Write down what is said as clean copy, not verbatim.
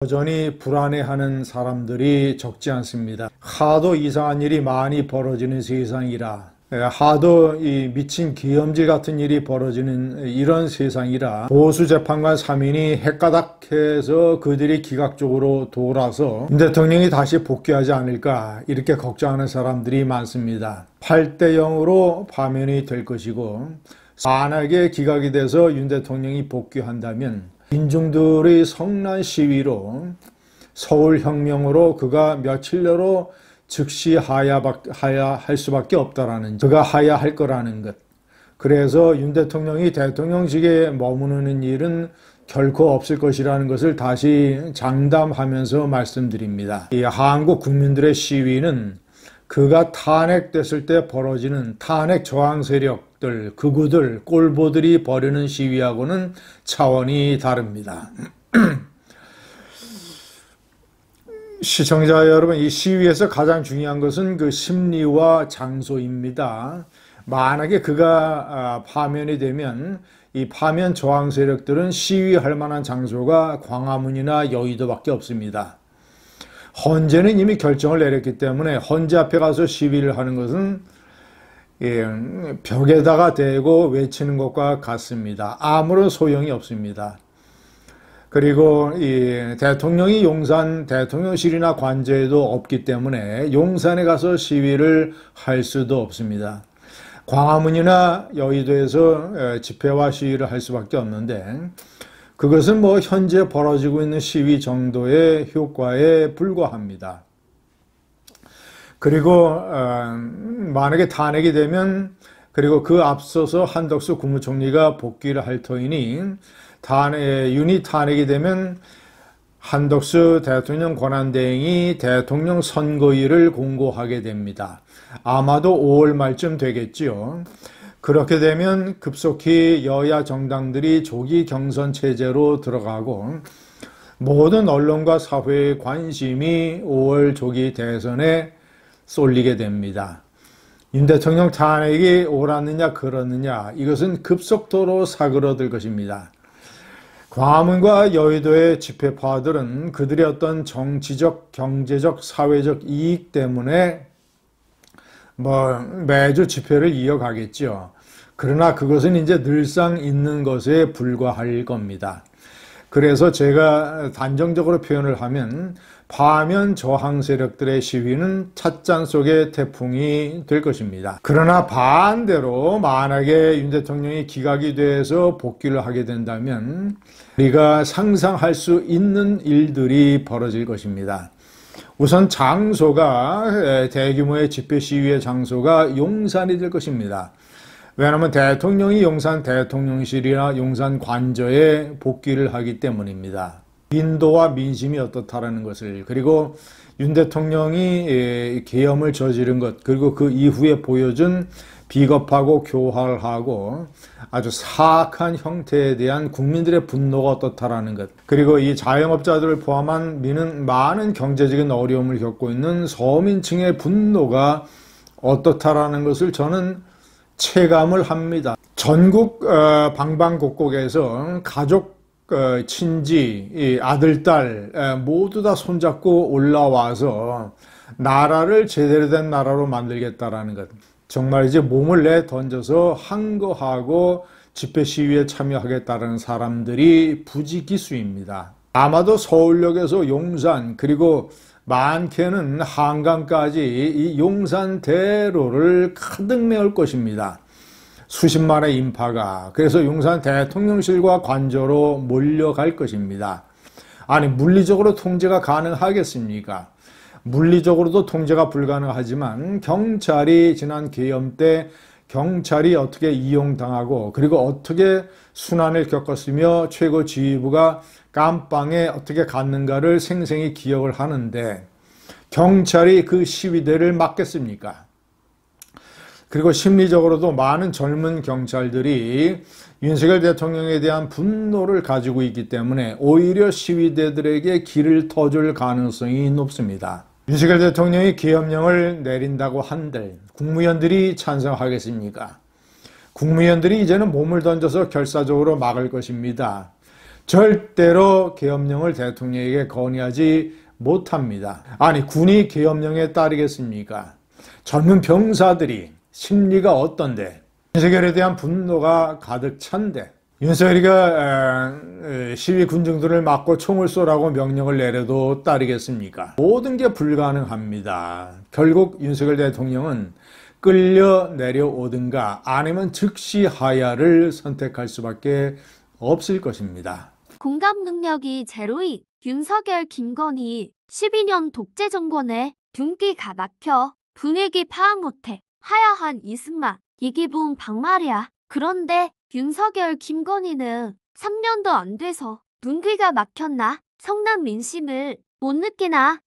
여전히 불안해하는 사람들이 적지 않습니다. 하도 이상한 일이 많이 벌어지는 세상이라, 하도 이 미친 기염질 같은 일이 벌어지는 이런 세상이라 보수재판관 3인이 헷가닥해서 그들이 기각적으로 돌아서 윤 대통령이 다시 복귀하지 않을까 이렇게 걱정하는 사람들이 많습니다. 8대 0으로 파면이 될 것이고, 만약에 기각이 돼서 윤 대통령이 복귀한다면 민중들의 성난 시위로 서울혁명으로 그가 며칠 내로 즉시 하야할 수밖에 없다라는, 그가 하야할 거라는 것. 그래서 윤 대통령이 대통령직에 머무르는 일은 결코 없을 것이라는 것을 다시 장담하면서 말씀드립니다. 이 한국 국민들의 시위는 그가 탄핵됐을 때 벌어지는 탄핵 저항 세력들, 극우들, 꼴보들이 벌이는 시위하고는 차원이 다릅니다. 시청자 여러분, 이 시위에서 가장 중요한 것은 그 심리와 장소입니다. 만약에 그가 파면이 되면 이 파면 저항 세력들은 시위할 만한 장소가 광화문이나 여의도밖에 없습니다. 헌재는 이미 결정을 내렸기 때문에 헌재 앞에 가서 시위를 하는 것은 벽에다가 대고 외치는 것과 같습니다. 아무런 소용이 없습니다. 그리고 이 대통령이 용산 대통령실이나 관저에도 없기 때문에 용산에 가서 시위를 할 수도 없습니다. 광화문이나 여의도에서 집회와 시위를 할 수밖에 없는데, 그것은 뭐 현재 벌어지고 있는 시위 정도의 효과에 불과합니다. 그리고 만약에 탄핵이 되면, 그리고 그 앞서서 한덕수 국무총리가 복귀를 할 터이니, 윤이 탄핵이 되면 한덕수 대통령 권한대행이 대통령 선거일을 공고하게 됩니다. 아마도 5월 말쯤 되겠지요. 그렇게 되면 급속히 여야 정당들이 조기 경선 체제로 들어가고, 모든 언론과 사회의 관심이 5월 조기 대선에 쏠리게 됩니다. 윤 대통령 탄핵이 옳았느냐 그렇느냐, 이것은 급속도로 사그러들 것입니다. 광화문과 여의도의 집회파들은 그들의 어떤 정치적, 경제적, 사회적 이익 때문에 매주 집회를 이어가겠죠. 그러나 그것은 이제 늘상 있는 것에 불과할 겁니다. 그래서 제가 단정적으로 표현을 하면, 파면 저항 세력들의 시위는 찻잔 속의 태풍이 될 것입니다. 그러나 반대로 만약에 윤 대통령이 기각이 돼서 복귀를 하게 된다면 우리가 상상할 수 있는 일들이 벌어질 것입니다. 우선 장소가, 대규모의 집회 시위의 장소가 용산이 될 것입니다. 왜냐하면 대통령이 용산 대통령실이나 용산 관저에 복귀를 하기 때문입니다. 민도와 민심이 어떻다라는 것을, 그리고 윤 대통령이 계엄을 저지른 것, 그리고 그 이후에 보여준 비겁하고 교활하고 아주 사악한 형태에 대한 국민들의 분노가 어떻다라는 것, 그리고 이 자영업자들을 포함한 많은 경제적인 어려움을 겪고 있는 서민층의 분노가 어떻다라는 것을 저는 체감을 합니다. 전국 방방곡곡에서 가족, 친지, 아들, 딸 모두 다 손잡고 올라와서 나라를 제대로 된 나라로 만들겠다라는 것, 정말 이제 몸을 내던져서 항거하고 집회 시위에 참여하겠다는 사람들이 부지기수입니다. 아마도 서울역에서 용산, 그리고 많게는 한강까지 이 용산대로를 가득 메울 것입니다. 수십만의 인파가. 그래서 용산 대통령실과 관저로 몰려갈 것입니다. 아니, 물리적으로 통제가 가능하겠습니까? 물리적으로도 통제가 불가능하지만, 경찰이 지난 계엄 때 경찰이 어떻게 이용당하고, 그리고 어떻게 순환을 겪었으며 최고 지휘부가 깜빵에 어떻게 갔는가를 생생히 기억을 하는데, 경찰이 그 시위대를 막겠습니까? 그리고 심리적으로도 많은 젊은 경찰들이 윤석열 대통령에 대한 분노를 가지고 있기 때문에 오히려 시위대들에게 길을 터줄 가능성이 높습니다. 윤석열 대통령이 계엄령을 내린다고 한들 국무위원들이 찬성하겠습니까? 국무위원들이 이제는 몸을 던져서 결사적으로 막을 것입니다. 절대로 계엄령을 대통령에게 건의하지 못합니다. 아니, 군이 계엄령에 따르겠습니까? 젊은 병사들이 심리가 어떤데, 윤석열에 대한 분노가 가득 찬데, 윤석열이가 시위 군중들을 막고 총을 쏘라고 명령을 내려도 따르겠습니까? 모든 게 불가능합니다. 결국 윤석열 대통령은 끌려 내려오든가 아니면 즉시 하야를 선택할 수밖에 없을 것입니다. 공감 능력이 제로인 윤석열, 김건희 12년 독재 정권에 눈기가 막혀 분위기 파악 못해 하야한 이승만, 이기붕 박말이야. 그런데 윤석열, 김건희는 3년도 안 돼서 눈귀가 막혔나? 성남 민심을 못 느끼나?